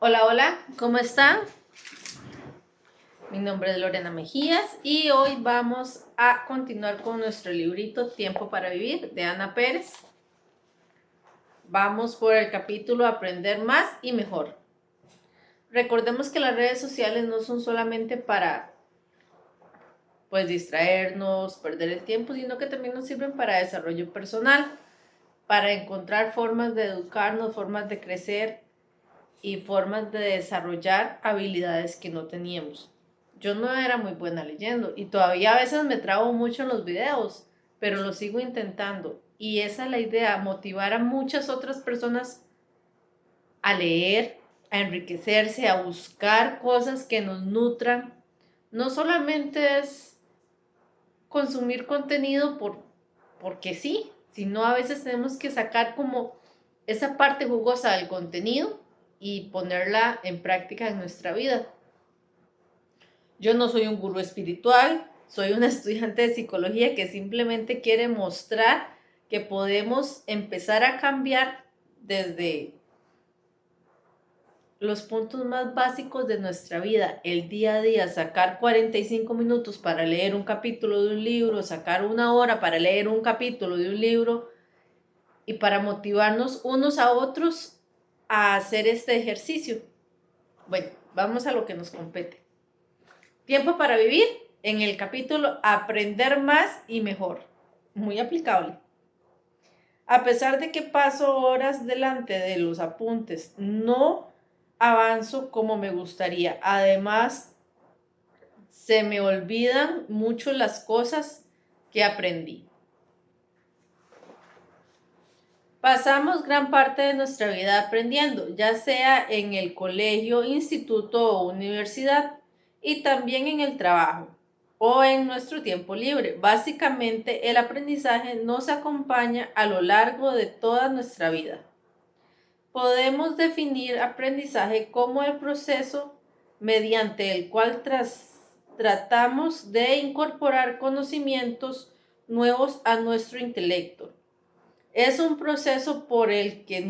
Hola, hola, ¿cómo están? Mi nombre es Lorena Mejías y hoy vamos a continuar con nuestro librito Tiempo para Vivir de Ana Pérez. Vamos por el capítulo Aprender más y mejor. Recordemos que las redes sociales no son solamente para distraernos, perder el tiempo, sino que también nos sirven para desarrollo personal, para encontrar formas de educarnos, formas de crecer y formas de desarrollar habilidades que no teníamos. Yo no era muy buena leyendo y todavía a veces me trabo mucho en los videos, pero lo sigo intentando. Y esa es la idea, motivar a muchas otras personas a leer, a enriquecerse, a buscar cosas que nos nutran. No solamente es consumir contenido porque sí, sino a veces tenemos que sacar como esa parte jugosa del contenido y ponerla en práctica en nuestra vida. Yo no soy un gurú espiritual, soy una estudiante de psicología que simplemente quiere mostrar que podemos empezar a cambiar desde los puntos más básicos de nuestra vida, el día a día, sacar 45 minutos para leer un capítulo de un libro, sacar una hora para leer un capítulo de un libro y para motivarnos unos a otros a hacer este ejercicio. Bueno, vamos a lo que nos compete. Tiempo para vivir en el capítulo Aprender más y mejor. Muy aplicable. A pesar de que paso horas delante de los apuntes, no avanzo como me gustaría. Además, se me olvidan mucho las cosas que aprendí. Pasamos gran parte de nuestra vida aprendiendo, ya sea en el colegio, instituto o universidad, y también en el trabajo o en nuestro tiempo libre. Básicamente, el aprendizaje nos acompaña a lo largo de toda nuestra vida. Podemos definir aprendizaje como el proceso mediante el cual tratamos de incorporar conocimientos nuevos a nuestro intelecto. Es un proceso por el que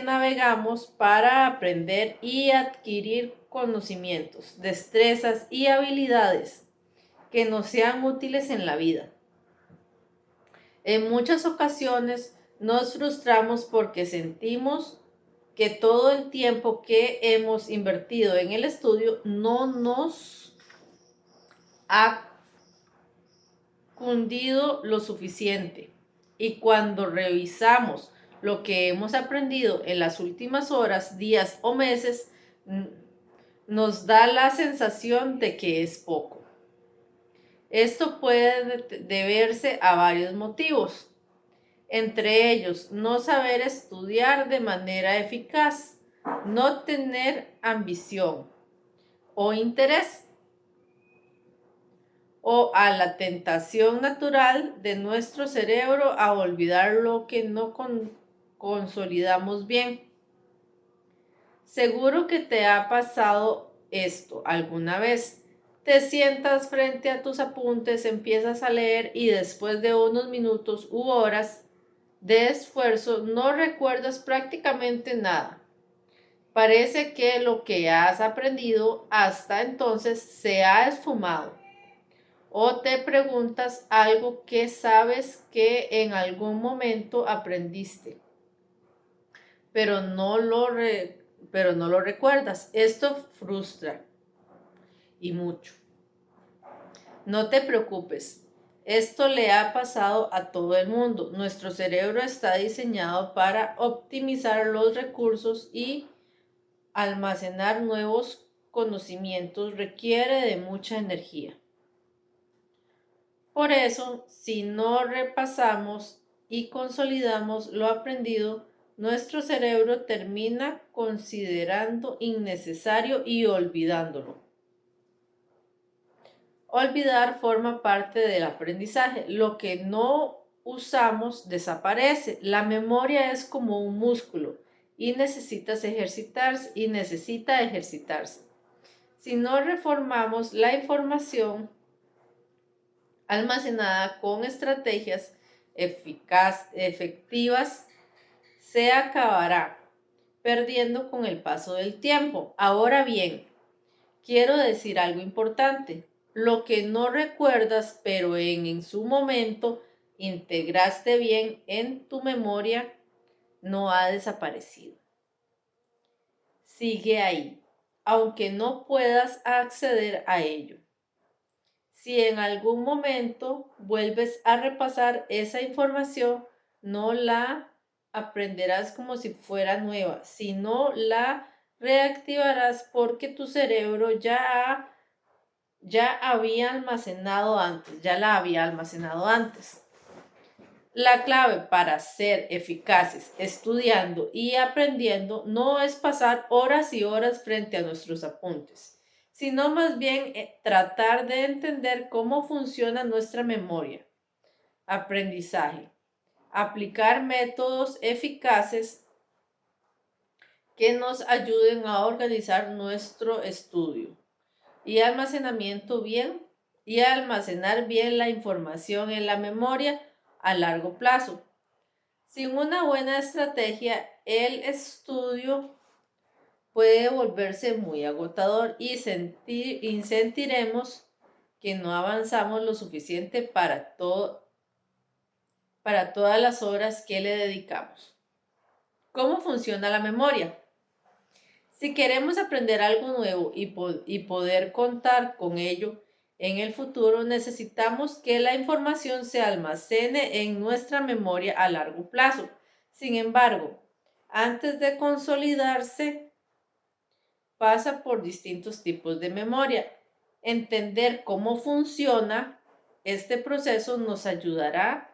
navegamos para aprender y adquirir conocimientos, destrezas y habilidades que nos sean útiles en la vida. En muchas ocasiones nos frustramos porque sentimos que todo el tiempo que hemos invertido en el estudio no nos ha cundido lo suficiente. Y cuando revisamos lo que hemos aprendido en las últimas horas, días o meses, nos da la sensación de que es poco. Esto puede deberse a varios motivos, entre ellos no saber estudiar de manera eficaz, no tener ambición o interés, o a la tentación natural de nuestro cerebro a olvidar lo que no consolidamos bien. Seguro que te ha pasado esto alguna vez. Te sientas frente a tus apuntes, empiezas a leer y después de unos minutos u horas de esfuerzo no recuerdas prácticamente nada. Parece que lo que has aprendido hasta entonces se ha esfumado. O te preguntas algo que sabes que en algún momento aprendiste, pero no lo recuerdas. Esto frustra y mucho. No te preocupes. Esto le ha pasado a todo el mundo. Nuestro cerebro está diseñado para optimizar los recursos y almacenar nuevos conocimientos requiere de mucha energía. Por eso, si no repasamos y consolidamos lo aprendido, nuestro cerebro termina considerando innecesario y olvidándolo. Olvidar forma parte del aprendizaje. Lo que no usamos desaparece. La memoria es como un músculo y necesita ejercitarse. Si no reformamos la información almacenada con estrategias efectivas, se acabará perdiendo con el paso del tiempo. Ahora bien, quiero decir algo importante. Lo que no recuerdas, pero en su momento integraste bien en tu memoria, no ha desaparecido. Sigue ahí, aunque no puedas acceder a ello. Si en algún momento vuelves a repasar esa información, no la aprenderás como si fuera nueva, sino la reactivarás porque tu cerebro ya había almacenado antes, ya la había almacenado antes. La clave para ser eficaces estudiando y aprendiendo no es pasar horas y horas frente a nuestros apuntes, sino más bien tratar de entender cómo funciona nuestra memoria, aprendizaje, aplicar métodos eficaces que nos ayuden a organizar nuestro estudio y almacenar bien la información en la memoria a largo plazo. Sin una buena estrategia, el estudio puede volverse muy agotador y sentiremos que no avanzamos lo suficiente para todas las horas que le dedicamos. ¿Cómo funciona la memoria? Si queremos aprender algo nuevo y poder contar con ello en el futuro, necesitamos que la información se almacene en nuestra memoria a largo plazo. Sin embargo, antes de consolidarse, pasa por distintos tipos de memoria. Entender cómo funciona este proceso nos ayuda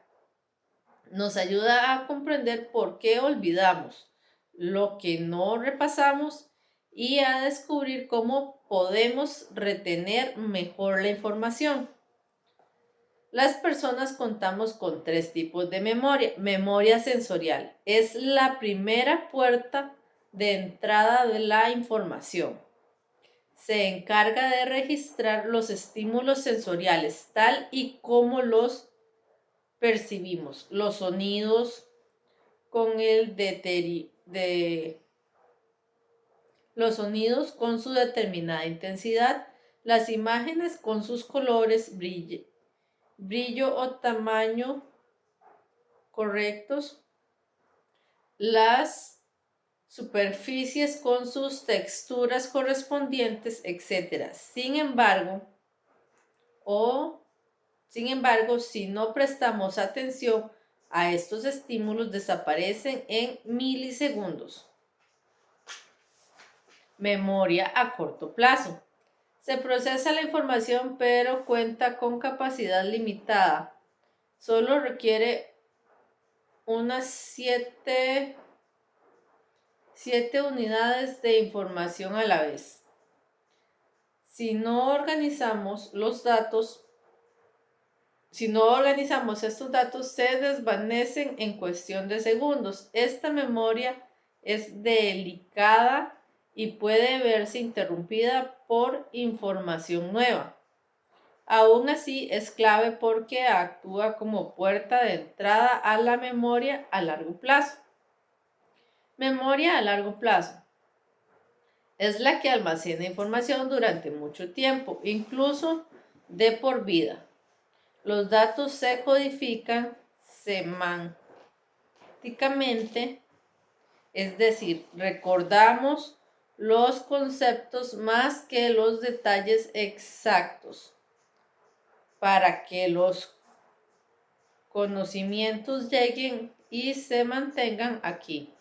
a comprender por qué olvidamos lo que no repasamos y a descubrir cómo podemos retener mejor la información. Las personas contamos con 3 tipos de memoria. Memoria sensorial es la primera puerta de entrada de la información. Se encarga de registrar los estímulos sensoriales tal y como los percibimos, los sonidos los sonidos con su determinada intensidad, las imágenes con sus colores, brillo o tamaño correctos, las superficies con sus texturas correspondientes, etc. Sin embargo, si no prestamos atención a estos estímulos, desaparecen en milisegundos. Memoria a corto plazo. Se procesa la información, pero cuenta con capacidad limitada. Solo requiere unas 7 unidades de información a la vez. Si no organizamos estos datos, se desvanecen en cuestión de segundos. Esta memoria es delicada y puede verse interrumpida por información nueva. Aún así, es clave porque actúa como puerta de entrada a la memoria a largo plazo. Memoria a largo plazo es la que almacena información durante mucho tiempo, incluso de por vida. Los datos se codifican semánticamente, es decir, recordamos los conceptos más que los detalles exactos. Para que los conocimientos lleguen y se mantengan aquí,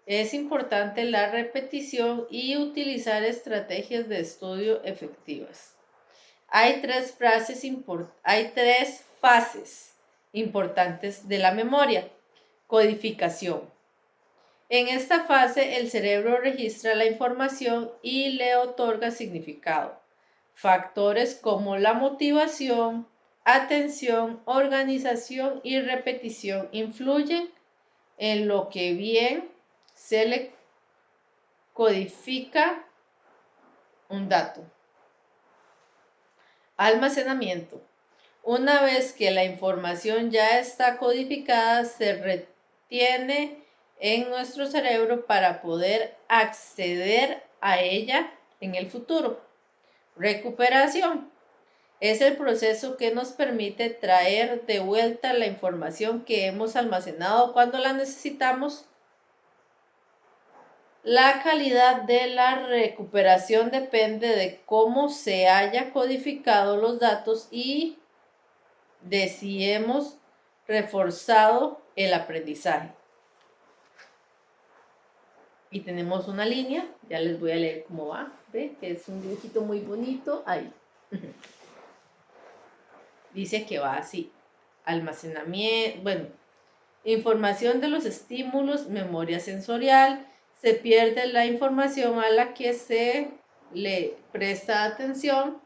es importante la repetición y utilizar estrategias de estudio efectivas. Hay tres fases importantes de la memoria. Codificación. En esta fase, el cerebro registra la información y le otorga significado. Factores como la motivación, atención, organización y repetición influyen en lo que bien se le codifica un dato. Almacenamiento. Una vez que la información ya está codificada, se retiene en nuestro cerebro para poder acceder a ella en el futuro. Recuperación es el proceso que nos permite traer de vuelta la información que hemos almacenado cuando la necesitamos. La calidad de la recuperación depende de cómo se haya codificado los datos y de si hemos reforzado el aprendizaje. Y tenemos una línea, ya les voy a leer cómo va, ¿ve? Que es un dibujito muy bonito, ahí. Dice que va así, almacenamiento, bueno, información de los estímulos, memoria sensorial, se pierde la información a la que se le presta atención,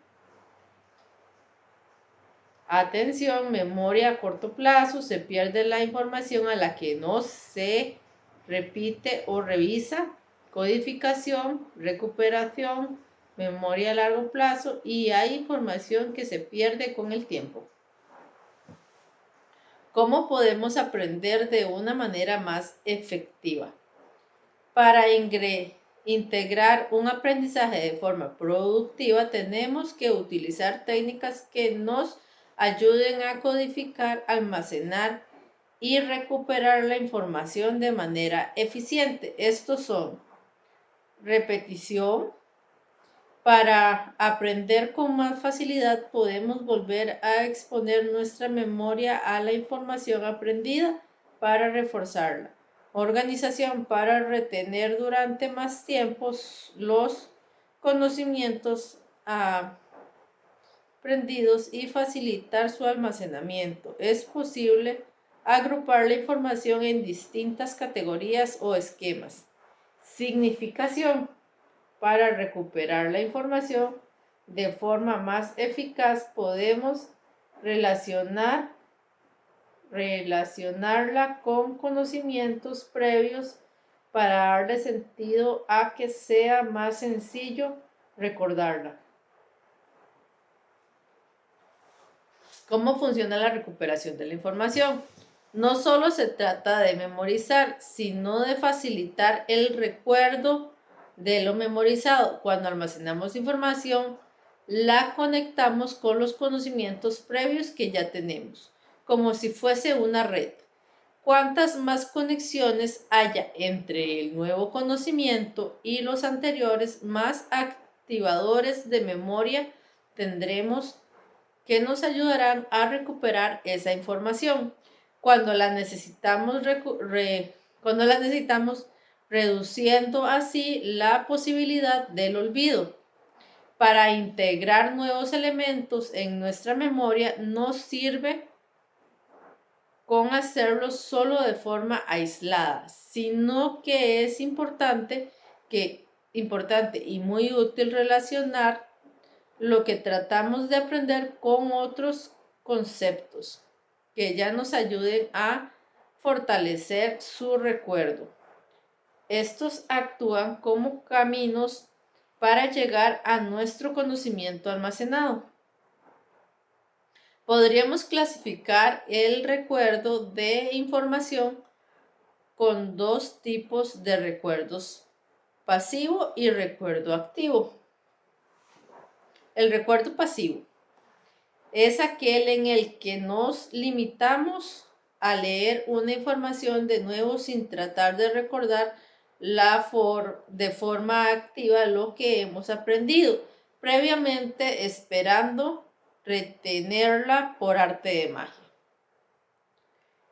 memoria a corto plazo, se pierde la información a la que no se repite o revisa, codificación, recuperación, memoria a largo plazo y hay información que se pierde con el tiempo. ¿Cómo podemos aprender de una manera más efectiva? Para integrar un aprendizaje de forma productiva, tenemos que utilizar técnicas que nos ayuden a codificar, almacenar y recuperar la información de manera eficiente. Estos son repetición. Para aprender con más facilidad podemos volver a exponer nuestra memoria a la información aprendida para reforzarla. Organización para retener durante más tiempo los conocimientos aprendidos y facilitar su almacenamiento. Es posible agrupar la información en distintas categorías o esquemas. Significación para recuperar la información de forma más eficaz podemos relacionarla con conocimientos previos para darle sentido a que sea más sencillo recordarla. ¿Cómo funciona la recuperación de la información? No solo se trata de memorizar, sino de facilitar el recuerdo de lo memorizado. Cuando almacenamos información, la conectamos con los conocimientos previos que ya tenemos, como si fuese una red. Cuantas más conexiones haya entre el nuevo conocimiento y los anteriores, más activadores de memoria tendremos que nos ayudarán a recuperar esa información. Cuando la necesitamos, reduciendo así la posibilidad del olvido. Para integrar nuevos elementos en nuestra memoria no sirve con hacerlo solo de forma aislada, sino que es importante y muy útil relacionar lo que tratamos de aprender con otros conceptos que ya nos ayuden a fortalecer su recuerdo. Estos actúan como caminos para llegar a nuestro conocimiento almacenado. Podríamos clasificar el recuerdo de información con dos tipos de recuerdos, pasivo y recuerdo activo. El recuerdo pasivo es aquel en el que nos limitamos a leer una información de nuevo sin tratar de recordar de forma activa lo que hemos aprendido previamente, esperando retenerla por arte de magia.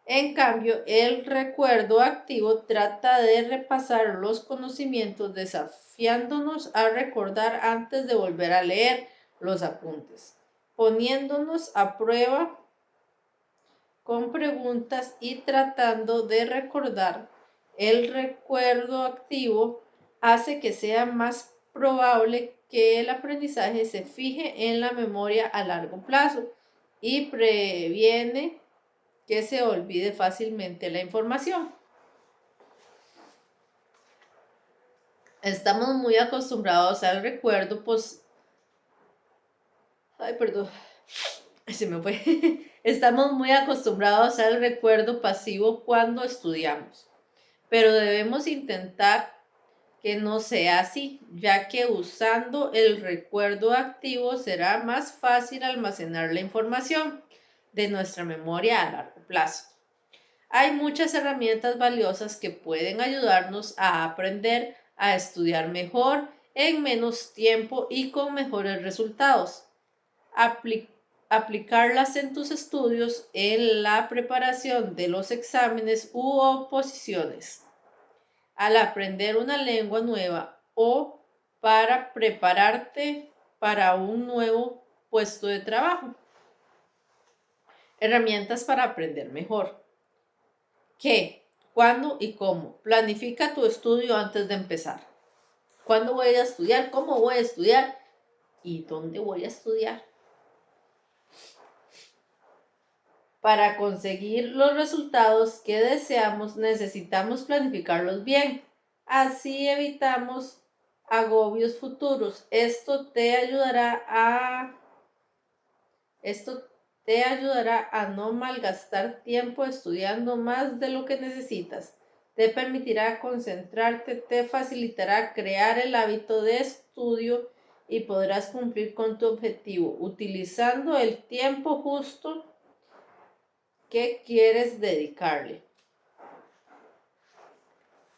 En cambio, el recuerdo activo trata de repasar los conocimientos desafiándonos a recordar antes de volver a leer los apuntes, poniéndonos a prueba con preguntas y tratando de recordar. El recuerdo activo hace que sea más probable que el aprendizaje se fije en la memoria a largo plazo y previene que se olvide fácilmente la información. Estamos muy acostumbrados al recuerdo, Estamos muy acostumbrados al recuerdo pasivo cuando estudiamos. pero debemos intentar que no sea así, ya que usando el recuerdo activo será más fácil almacenar la información de nuestra memoria a largo plazo. Hay muchas herramientas valiosas que pueden ayudarnos a aprender a estudiar mejor en menos tiempo y con mejores resultados. Aplicarlas en tus estudios, en la preparación de los exámenes u oposiciones, al aprender una lengua nueva o para prepararte para un nuevo puesto de trabajo. Herramientas para aprender mejor. ¿Qué? ¿Cuándo y cómo? Planifica tu estudio antes de empezar. ¿Cuándo voy a estudiar? ¿Cómo voy a estudiar? ¿Y dónde voy a estudiar? Para conseguir los resultados que deseamos, necesitamos planificarlos bien. Así evitamos agobios futuros. Esto te ayudará a no malgastar tiempo estudiando más de lo que necesitas. Te permitirá concentrarte, te facilitará crear el hábito de estudio y podrás cumplir con tu objetivo utilizando el tiempo justo que quieres dedicarle.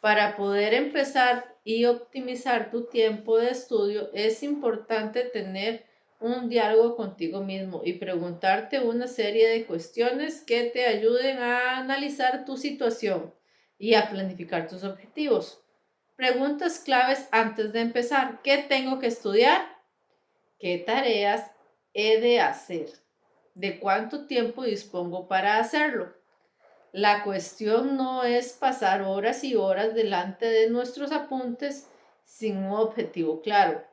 Para poder empezar y optimizar tu tiempo de estudio, es importante tener un diálogo contigo mismo y preguntarte una serie de cuestiones que te ayuden a analizar tu situación y a planificar tus objetivos. Preguntas claves antes de empezar. ¿Qué tengo que estudiar? ¿Qué tareas he de hacer? ¿De cuánto tiempo dispongo para hacerlo? La cuestión no es pasar horas y horas delante de nuestros apuntes sin un objetivo claro,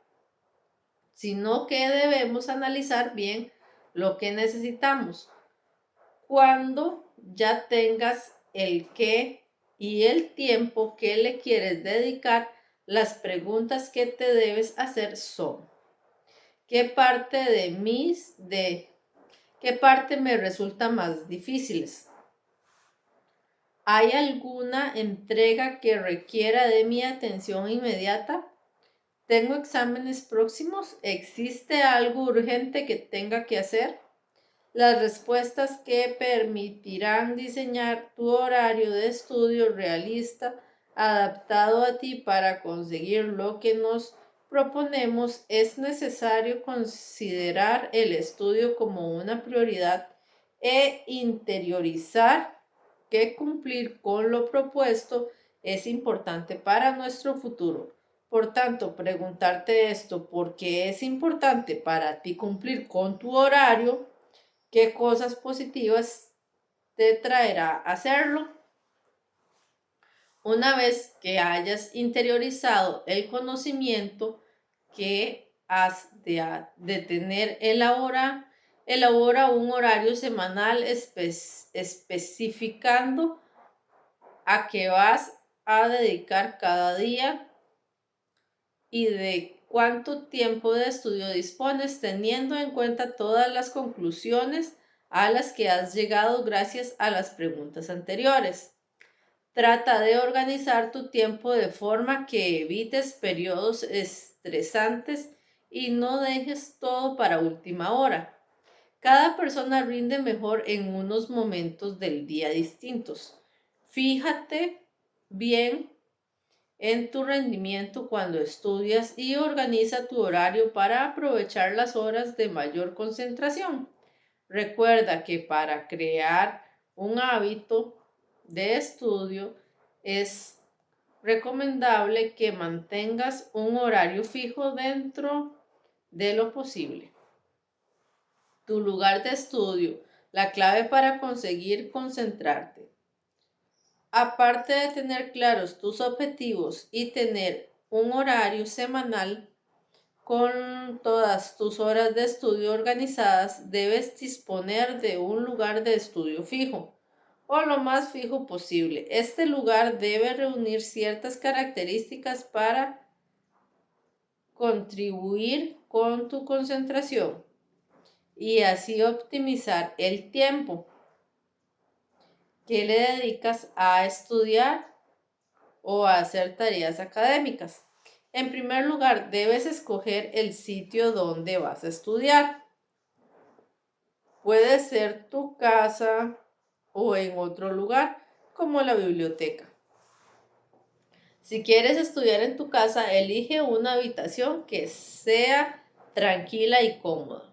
sino que debemos analizar bien lo que necesitamos. Cuando ya tengas el qué y el tiempo que le quieres dedicar, las preguntas que te debes hacer son: ¿qué parte qué parte me resulta más difíciles? ¿Hay alguna entrega que requiera de mi atención inmediata? ¿Tengo exámenes próximos? ¿Existe algo urgente que tenga que hacer? Las respuestas que permitirán diseñar tu horario de estudio realista, adaptado a ti para conseguir lo que nos proponemos. Es necesario considerar el estudio como una prioridad e interiorizar que cumplir con lo propuesto es importante para nuestro futuro. Por tanto, preguntarte esto: ¿por qué es importante para ti cumplir con tu horario? ¿Qué cosas positivas te traerá hacerlo? Una vez que hayas interiorizado el conocimiento que has de tener, elabora un horario semanal especificando a qué vas a dedicar cada día y de cuánto tiempo de estudio dispones, teniendo en cuenta todas las conclusiones a las que has llegado gracias a las preguntas anteriores. Trata de organizar tu tiempo de forma que evites periodos estresantes y no dejes todo para última hora. Cada persona rinde mejor en unos momentos del día distintos. Fíjate bien en tu rendimiento cuando estudias y organiza tu horario para aprovechar las horas de mayor concentración. Recuerda que para crear un hábito de estudio es recomendable que mantengas un horario fijo dentro de lo posible. Tu lugar de estudio, la clave para conseguir concentrarte. Aparte de tener claros tus objetivos y tener un horario semanal con todas tus horas de estudio organizadas, debes disponer de un lugar de estudio fijo o lo más fijo posible. Este lugar debe reunir ciertas características para contribuir con tu concentración y así optimizar el tiempo que le dedicas a estudiar o hacer tareas académicas. En primer lugar, debes escoger el sitio donde vas a estudiar. Puede ser tu casa o en otro lugar, como la biblioteca. Si quieres estudiar en tu casa, elige una habitación que sea tranquila y cómoda.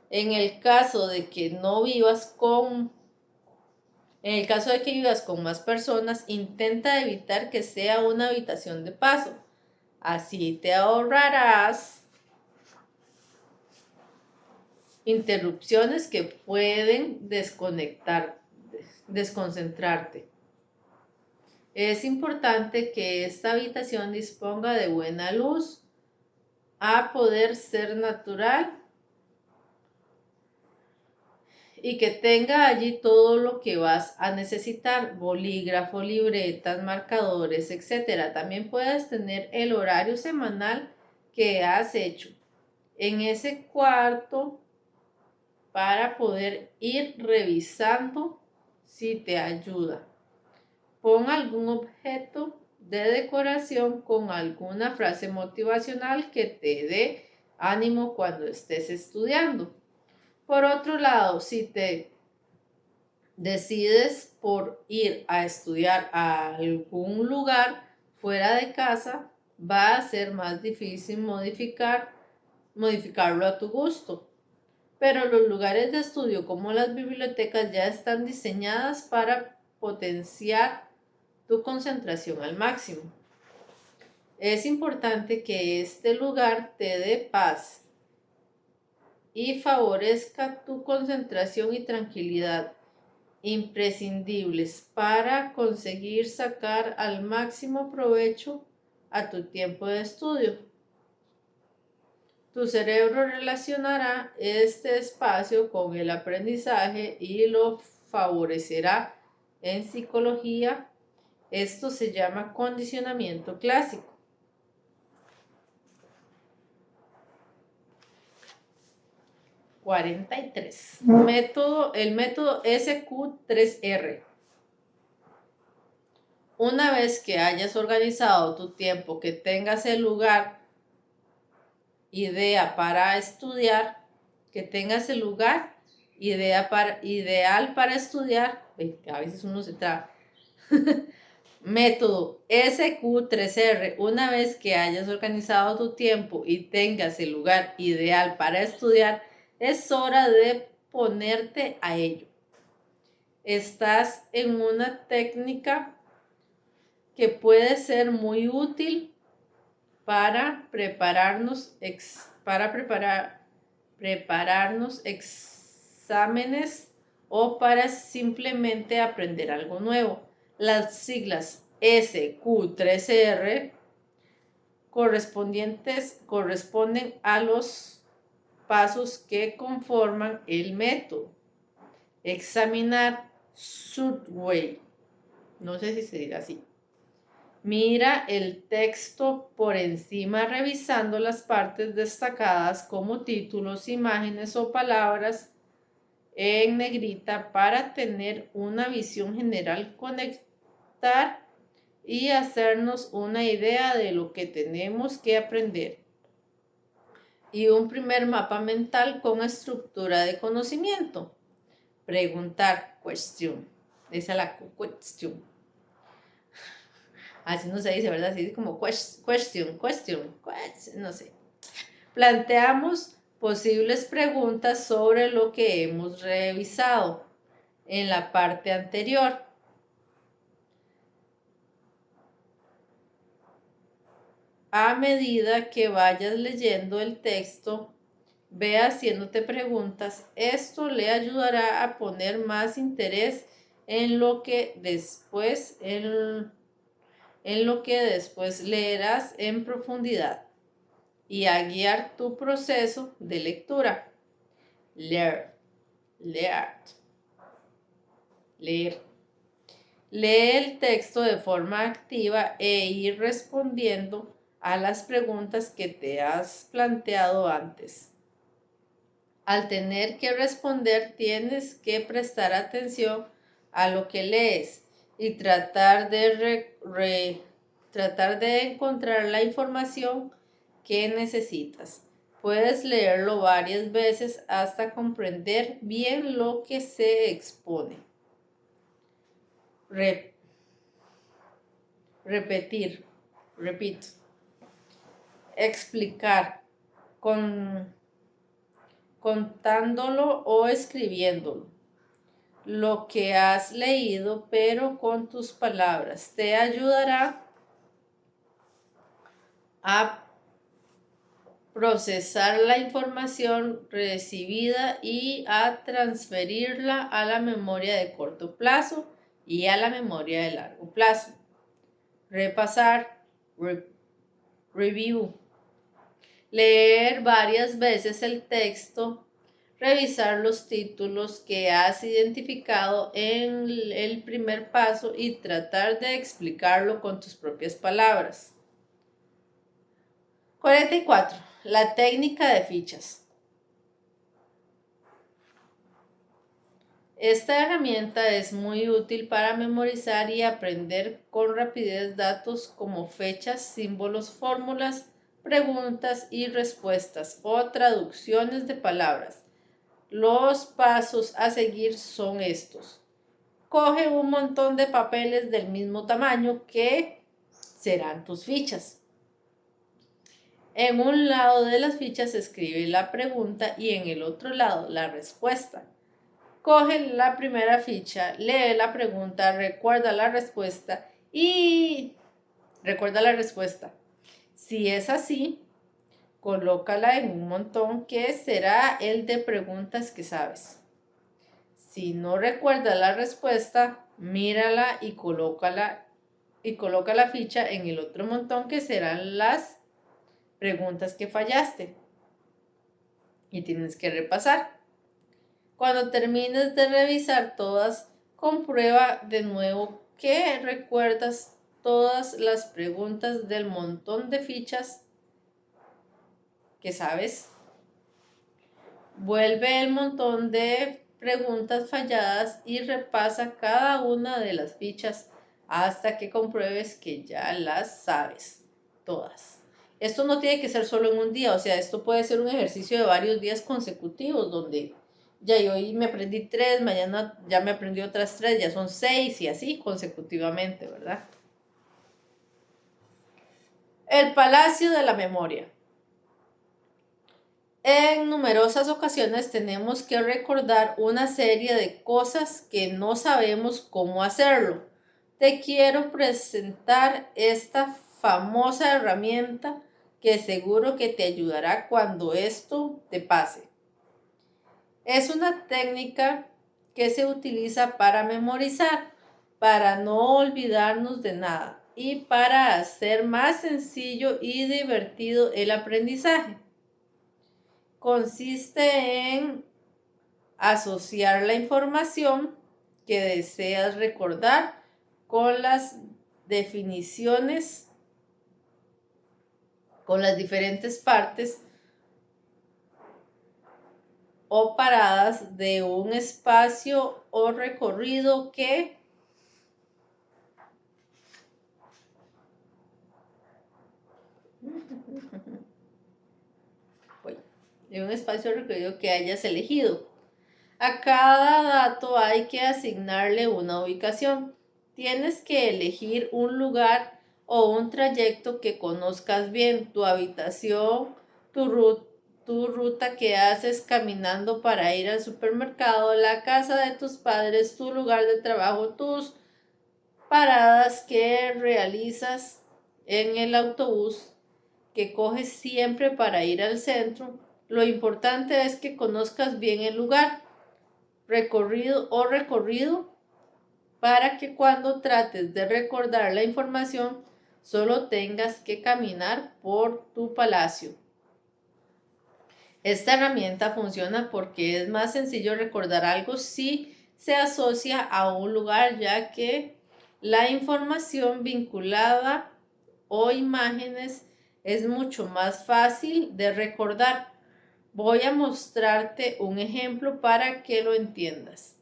En el caso de que vivas con más personas, intenta evitar que sea una habitación de paso. Así te ahorrarás interrupciones que pueden desconcentrarte. Es importante que esta habitación disponga de buena luz, a poder ser natural, y que tenga allí todo lo que vas a necesitar: bolígrafo, libretas, marcadores, etc. También puedes tener el horario semanal que has hecho en ese cuarto para poder ir revisando si te ayuda. Pon algún objeto de decoración con alguna frase motivacional que te dé ánimo cuando estés estudiando. Por otro lado, si te decides por ir a estudiar a algún lugar fuera de casa, va a ser más difícil modificarlo a tu gusto. Pero los lugares de estudio, como las bibliotecas, ya están diseñadas para potenciar tu concentración al máximo. Es importante que este lugar te dé paz y favorezca tu concentración y tranquilidad, imprescindibles para conseguir sacar al máximo provecho a tu tiempo de estudio. Tu cerebro relacionará este espacio con el aprendizaje y lo favorecerá. En psicología, esto se llama condicionamiento clásico. 43. El método SQ3R. Una vez que hayas organizado tu tiempo, que tengas el lugar ideal para estudiar, a veces uno se traba. Método SQ3R. Una vez que hayas organizado tu tiempo y tengas el lugar ideal para estudiar, es hora de ponerte a ello. Estás en una técnica que puede ser muy útil para prepararnos exámenes o para simplemente aprender algo nuevo. Las siglas SQ3R corresponden a los pasos que conforman el método. Examinar, Sudway, no sé si se diga así. Mira el texto por encima, revisando las partes destacadas como títulos, imágenes o palabras en negrita para tener una visión general, conectar y hacernos una idea de lo que tenemos que aprender. Y un primer mapa mental con estructura de conocimiento. Preguntar, question. Esa es la cuestión. Así no se dice, ¿verdad? Así como question, no sé. Planteamos posibles preguntas sobre lo que hemos revisado en la parte anterior. A medida que vayas leyendo el texto, ve haciéndote preguntas. Esto le ayudará a poner más interés en lo que después leerás en profundidad y a guiar tu proceso de lectura. Leer. Lee el texto de forma activa e ir respondiendo a las preguntas que te has planteado antes. Al tener que responder, tienes que prestar atención a lo que lees y tratar de tratar de encontrar la información que necesitas. Puedes leerlo varias veces hasta comprender bien lo que se expone. Repetir, repito. Explicar, contándolo o escribiéndolo. Lo que has leído, pero con tus palabras, te ayudará a procesar la información recibida y a transferirla a la memoria de corto plazo y a la memoria de largo plazo. Repasar, review. Leer varias veces el texto, revisar los títulos que has identificado en el primer paso y tratar de explicarlo con tus propias palabras. 44. La técnica de fichas. Esta herramienta es muy útil para memorizar y aprender con rapidez datos como fechas, símbolos, fórmulas, preguntas y respuestas o traducciones de palabras. Los pasos a seguir son estos. Coge un montón de papeles del mismo tamaño que serán tus fichas. En un lado de las fichas escribe la pregunta y en el otro lado la respuesta. Coge la primera ficha, lee la pregunta, recuerda la respuesta. Si es así, colócala en un montón que será el de preguntas que sabes. Si no recuerdas la respuesta, mírala y coloca la ficha en el otro montón que serán las preguntas que fallaste. Y tienes que repasar. Cuando termines de revisar todas, comprueba de nuevo que recuerdas todas las preguntas del montón de fichas que sabes. Vuelve el montón de preguntas falladas y repasa cada una de las fichas hasta que compruebes que ya las sabes todas. Esto no tiene que ser solo en un día, o sea, esto puede ser un ejercicio de varios días consecutivos donde ya hoy me aprendí 3, mañana ya me aprendí otras 3, ya son 6 y así consecutivamente, ¿verdad? El Palacio de la Memoria. En numerosas ocasiones tenemos que recordar una serie de cosas que no sabemos cómo hacerlo. Te quiero presentar esta famosa herramienta que seguro que te ayudará cuando esto te pase. Es una técnica que se utiliza para memorizar, para no olvidarnos de nada y para hacer más sencillo y divertido el aprendizaje. Consiste en asociar la información que deseas recordar con las definiciones, con las diferentes partes o paradas de un espacio o recorrido que hayas elegido. A cada dato hay que asignarle una ubicación. Tienes que elegir un lugar o un trayecto que conozcas bien, tu habitación, tu ruta que haces caminando para ir al supermercado, la casa de tus padres, tu lugar de trabajo, tus paradas que realizas en el autobús que coges siempre para ir al centro. Lo importante es que conozcas bien el lugar, recorrido para que cuando trates de recordar la información solo tengas que caminar por tu palacio. Esta herramienta funciona porque es más sencillo recordar algo si se asocia a un lugar, ya que la información vinculada o imágenes es mucho más fácil de recordar. Voy a mostrarte un ejemplo para que lo entiendas.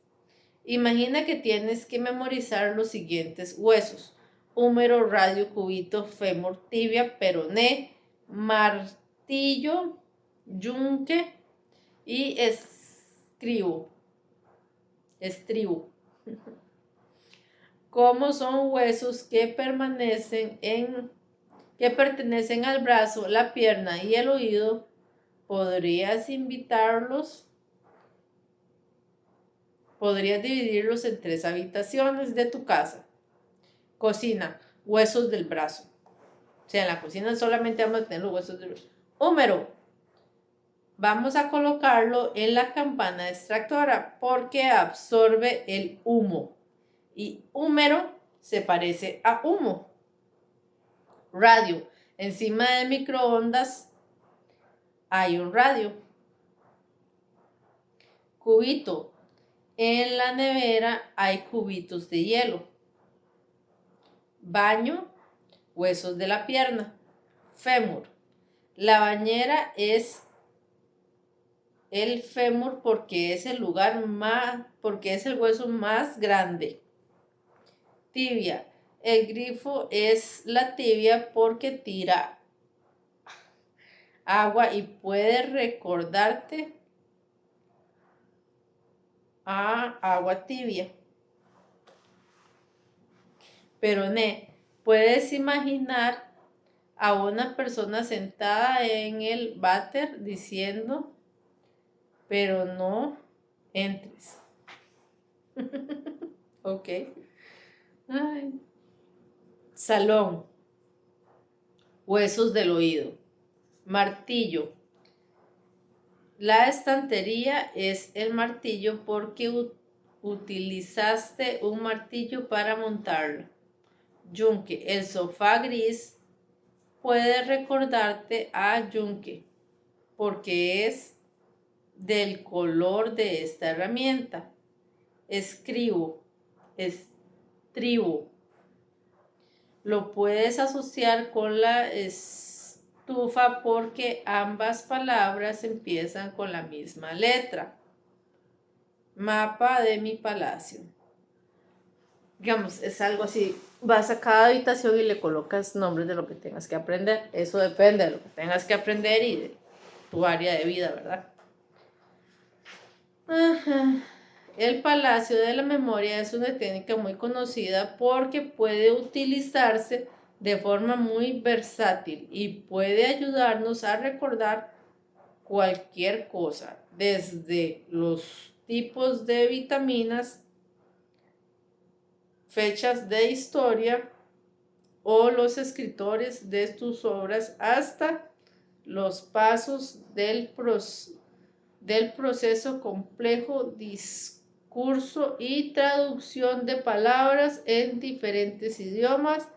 Imagina que tienes que memorizar los siguientes huesos: húmero, radio, cúbito, fémur, tibia, peroné, martillo, yunque y estribo. Como son huesos que pertenecen al brazo, la pierna y el oído, podrías dividirlos en 3 habitaciones de tu casa. Cocina, huesos del brazo. O sea, en la cocina solamente vamos a tener los huesos del brazo. Húmero, vamos a colocarlo en la campana extractora porque absorbe el humo. Y húmero se parece a humo. Radio, encima de microondas hay un radio. Cubito, en la nevera hay cubitos de hielo. Baño, huesos de la pierna. Fémur, la bañera es el fémur porque es el hueso más grande. Tibia, el grifo es la tibia porque tira agua y puede recordarte a agua tibia. Peroné, puedes imaginar a una persona sentada en el váter diciendo, pero no entres. Ok. Ay. Salón, huesos del oído. Martillo, la estantería es el martillo porque utilizaste un martillo para montarlo. Yunque, el sofá gris puede recordarte a yunque porque es del color de esta herramienta. Estribo, lo puedes asociar con la estufa porque ambas palabras empiezan con la misma letra. Mapa de mi palacio. Digamos, es algo así. Vas a cada habitación y le colocas nombres de lo que tengas que aprender. Eso depende de lo que tengas que aprender y de tu área de vida, ¿verdad? Ajá. El palacio de la memoria es una técnica muy conocida porque puede utilizarse de forma muy versátil y puede ayudarnos a recordar cualquier cosa, desde los tipos de vitaminas, fechas de historia o los escritores de tus obras hasta los pasos del proceso complejo discurso y traducción de palabras en diferentes idiomas.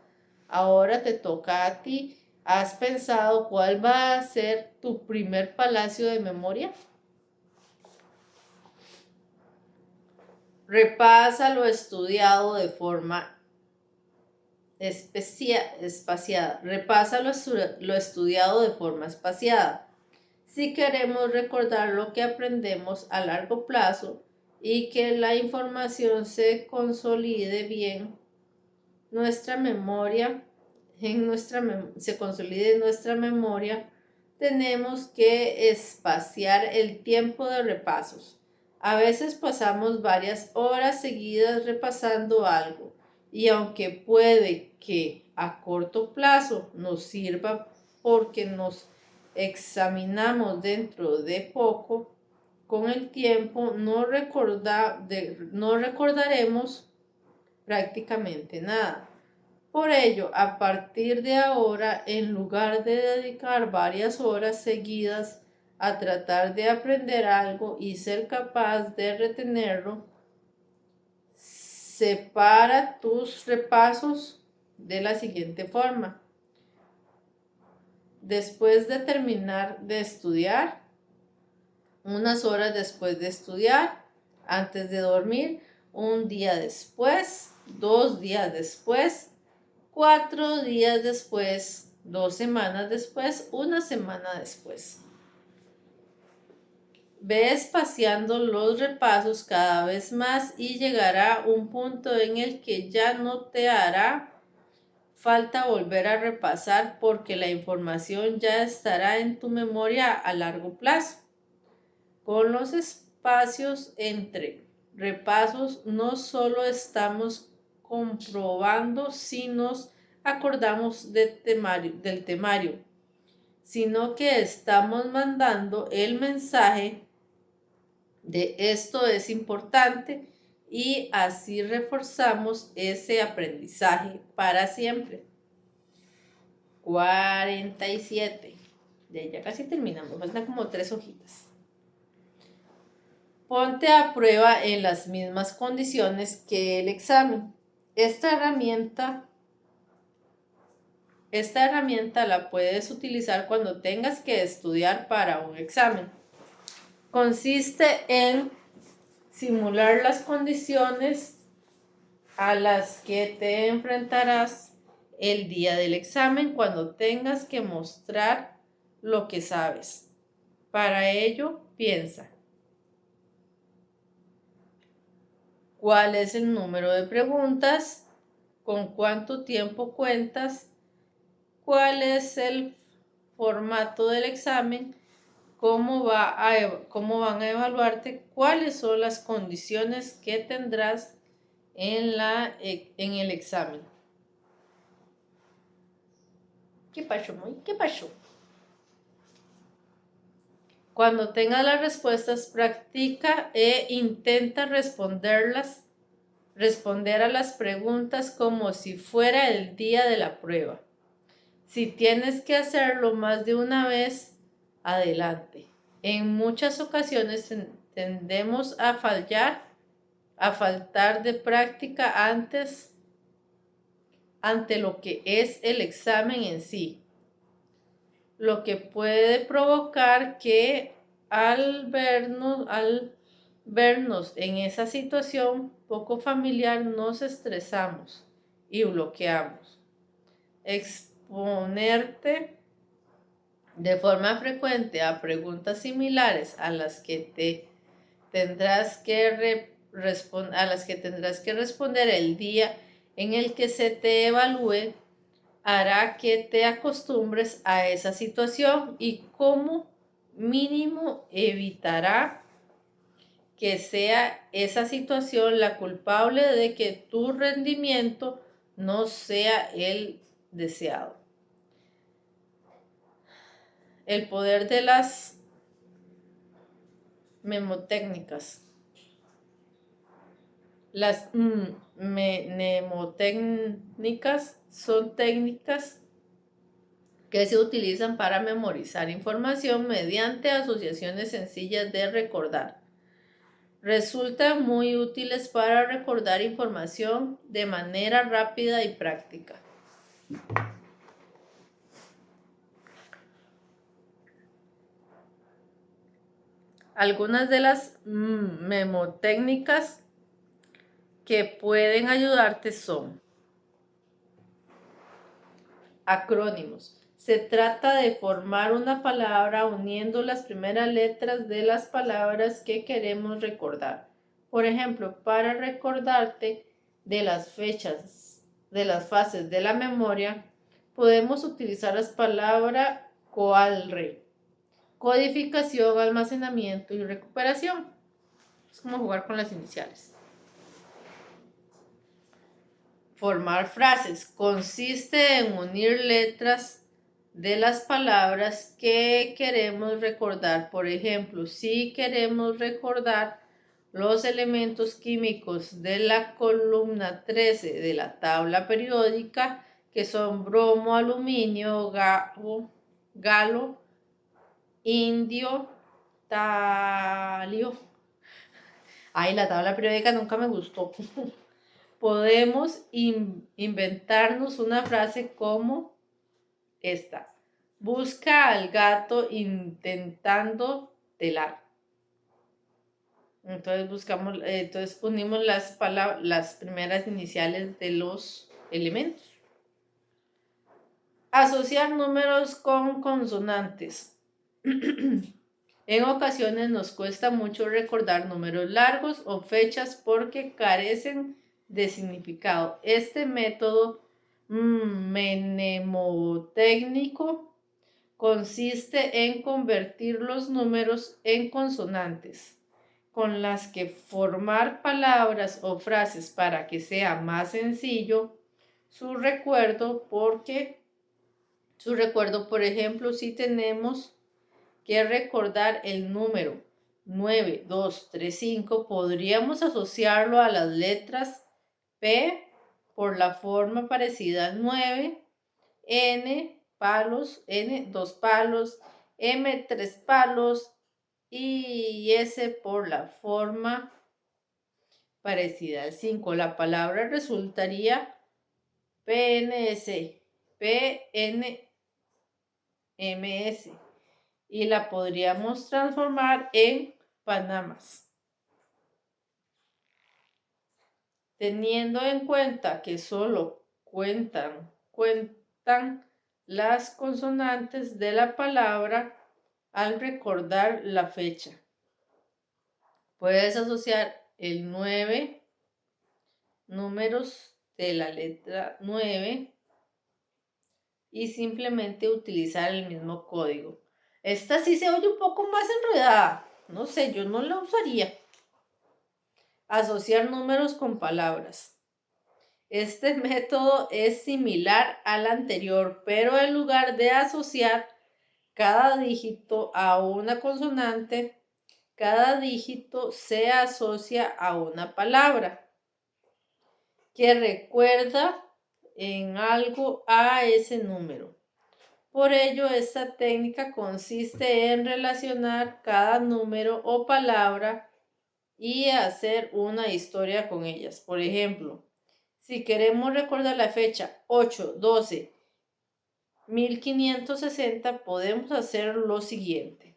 Ahora te toca a ti. ¿Has pensado cuál va a ser tu primer palacio de memoria? Repasa lo estudiado de forma espaciada. Repasa lo estudiado de forma espaciada. Si queremos recordar lo que aprendemos a largo plazo y que la información se consolide bien, se consolide en nuestra memoria, tenemos que espaciar el tiempo de repasos. A veces pasamos varias horas seguidas repasando algo y aunque puede que a corto plazo nos sirva porque nos examinamos dentro de poco, con el tiempo no recordaremos prácticamente nada. Por ello, a partir de ahora, en lugar de dedicar varias horas seguidas a tratar de aprender algo y ser capaz de retenerlo, separa tus repasos de la siguiente forma. Después de terminar de estudiar, unas horas después de estudiar, antes de dormir, un día después, 2 días después, 4 días después, 2 semanas después, 1 semana después. Ve espaciando los repasos cada vez más y llegará un punto en el que ya no te hará falta volver a repasar porque la información ya estará en tu memoria a largo plazo. Con los espacios entre repasos no solo estamos comprobando si nos acordamos del temario, sino que estamos mandando el mensaje de esto es importante y así reforzamos ese aprendizaje para siempre. 47. Ya casi terminamos, faltan como 3 hojitas. Ponte a prueba en las mismas condiciones que el examen. Esta herramienta la puedes utilizar cuando tengas que estudiar para un examen. Consiste en simular las condiciones a las que te enfrentarás el día del examen cuando tengas que mostrar lo que sabes. Para ello, piensa: ¿cuál es el número de preguntas? ¿Con cuánto tiempo cuentas? ¿Cuál es el formato del examen? ¿Cómo van a evaluarte? ¿Cuáles son las condiciones que tendrás en el examen? ¿Qué pasó, Moy? ¿Qué pasó? Cuando tengas las respuestas, practica e intenta responder a las preguntas como si fuera el día de la prueba. Si tienes que hacerlo más de una vez, adelante. En muchas ocasiones tendemos a faltar de práctica ante lo que es el examen en sí, lo que puede provocar que al vernos en esa situación poco familiar nos estresamos y bloqueamos. Exponerte de forma frecuente a preguntas similares a las que tendrás que responder el día en el que se te evalúe hará que te acostumbres a esa situación y como mínimo evitará que sea esa situación la culpable de que tu rendimiento no sea el deseado. El poder de las mnemotécnicas. Las mnemotécnicas son técnicas que se utilizan para memorizar información mediante asociaciones sencillas de recordar. Resultan muy útiles para recordar información de manera rápida y práctica. Algunas de las mnemotécnicas que pueden ayudarte son acrónimos. Se trata de formar una palabra uniendo las primeras letras de las palabras que queremos recordar. Por ejemplo, para recordarte de las fechas de las fases de la memoria, podemos utilizar las palabras COALRE: codificación, almacenamiento y recuperación. Es como jugar con las iniciales. Formar frases consiste en unir letras de las palabras que queremos recordar. Por ejemplo, si queremos recordar los elementos químicos de la columna 13 de la tabla periódica, que son bromo, aluminio, galo, indio, talio. Ay, la tabla periódica nunca me gustó. Podemos inventarnos una frase como esta: busca al gato intentando telar. Entonces unimos las primeras iniciales de los elementos. Asociar números con consonantes. En ocasiones nos cuesta mucho recordar números largos o fechas porque carecen de significado. Este método mnemotécnico consiste en convertir los números en consonantes, con las que formar palabras o frases para que sea más sencillo su recuerdo, por ejemplo, si tenemos que recordar el número 9235, podríamos asociarlo a las letras P por la forma parecida al 9, N palos, N 2 palos, M 3 palos y S por la forma parecida al 5. La palabra resultaría PNS, PNMS, y la podríamos transformar en Panamas. Teniendo en cuenta que solo cuentan las consonantes de la palabra al recordar la fecha. Puedes asociar el 9, números de la letra 9, y simplemente utilizar el mismo código. Esta sí se oye un poco más enredada. No sé, yo no la usaría. Asociar números con palabras. Este método es similar al anterior, pero en lugar de asociar cada dígito a una consonante, cada dígito se asocia a una palabra que recuerda en algo a ese número. Por ello, esta técnica consiste en relacionar cada número o palabra y hacer una historia con ellas. Por ejemplo, si queremos recordar la fecha 8/12/1560, podemos hacer lo siguiente.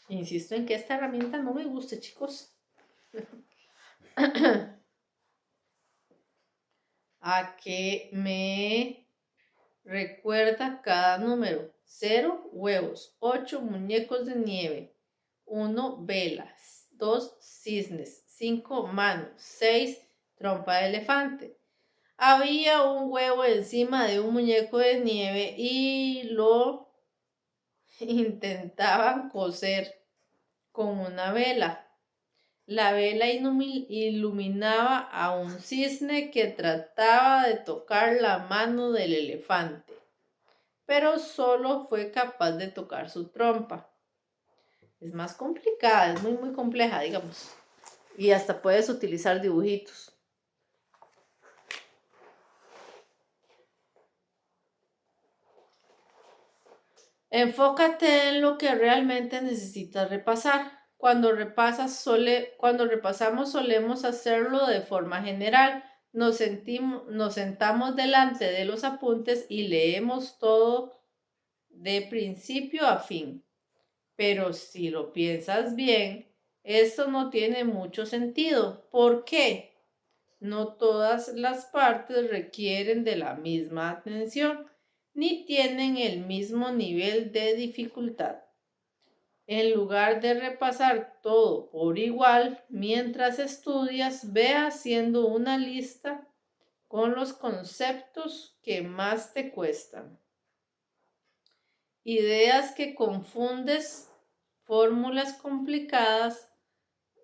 Insisto en que esta herramienta no me gusta, chicos. A que me recuerda cada número. 0 huevos, 8 muñecos de nieve, 1 velas, 2 cisnes, 5 manos, 6 trompa de elefante. Había un huevo encima de un muñeco de nieve y lo intentaban coser con una vela. La vela iluminaba a un cisne que trataba de tocar la mano del elefante, pero solo fue capaz de tocar su trompa. Es más complicada, es muy compleja, digamos. Y hasta puedes utilizar dibujitos. Enfócate en lo que realmente necesitas repasar. Cuando repasamos solemos hacerlo de forma general. Nos sentamos delante de los apuntes y leemos todo de principio a fin. Pero si lo piensas bien, esto no tiene mucho sentido. ¿Por qué? No todas las partes requieren de la misma atención ni tienen el mismo nivel de dificultad. En lugar de repasar todo por igual, mientras estudias, ve haciendo una lista con los conceptos que más te cuestan. Ideas que confundes, fórmulas complicadas,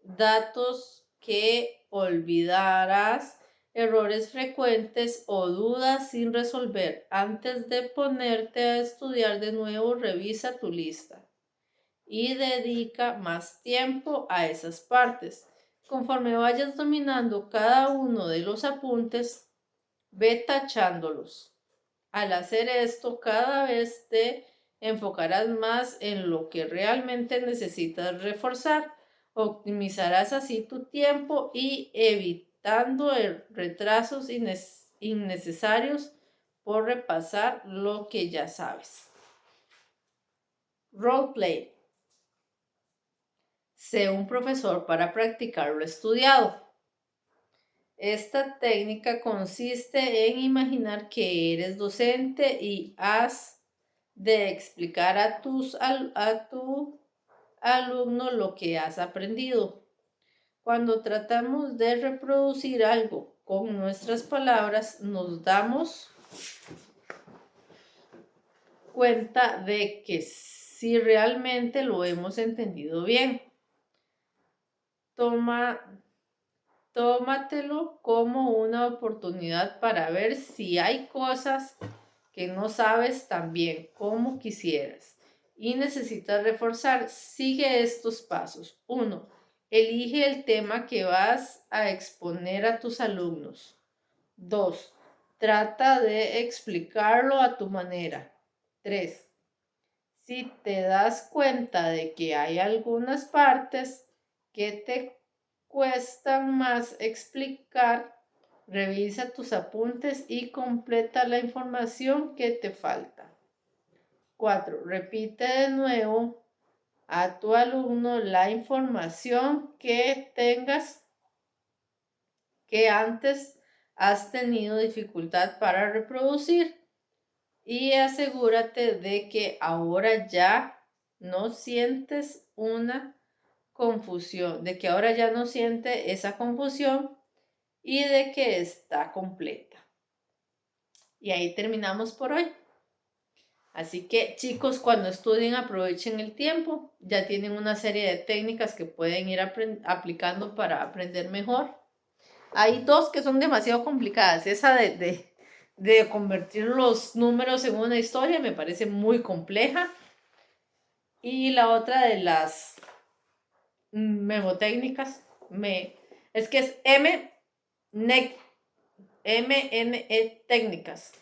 datos que olvidarás, errores frecuentes o dudas sin resolver. Antes de ponerte a estudiar de nuevo, revisa tu lista y dedica más tiempo a esas partes. Conforme vayas dominando cada uno de los apuntes, ve tachándolos. Al hacer esto, cada vez te enfocarás más en lo que realmente necesitas reforzar. Optimizarás así tu tiempo y evitando retrasos innecesarios por repasar lo que ya sabes. Roleplay. Sé un profesor para practicar lo estudiado. Esta técnica consiste en imaginar que eres docente y has de explicar a tu alumno lo que has aprendido. Cuando tratamos de reproducir algo con nuestras palabras, nos damos cuenta de que si realmente lo hemos entendido bien. Tómatelo como una oportunidad para ver si hay cosas que no sabes tan bien como quisieras y necesitas reforzar. Sigue estos pasos. 1. Elige el tema que vas a exponer a tus alumnos. 2. Trata de explicarlo a tu manera. 3. Si te das cuenta de que hay algunas partes que te cuestan más explicar, revisa tus apuntes y completa la información que te falta. 4. Repite de nuevo a tu alumno la información que tengas que antes has tenido dificultad para reproducir y asegúrate de que ahora ya no sientes una confusión, de que ahora ya no siente esa confusión y de que está completa. Y ahí terminamos por hoy. Así que chicos, cuando estudien aprovechen el tiempo, ya tienen una serie de técnicas que pueden ir aplicando para aprender mejor. Hay dos que son demasiado complicadas, esa de convertir los números en una historia me parece muy compleja y la otra de las memotécnicas, es que es MNE técnicas,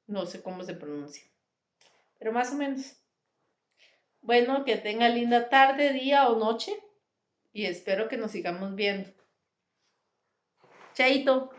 no sé cómo se pronuncia, pero más o menos. Bueno, que tenga linda tarde, día o noche y espero que nos sigamos viendo. Chaito.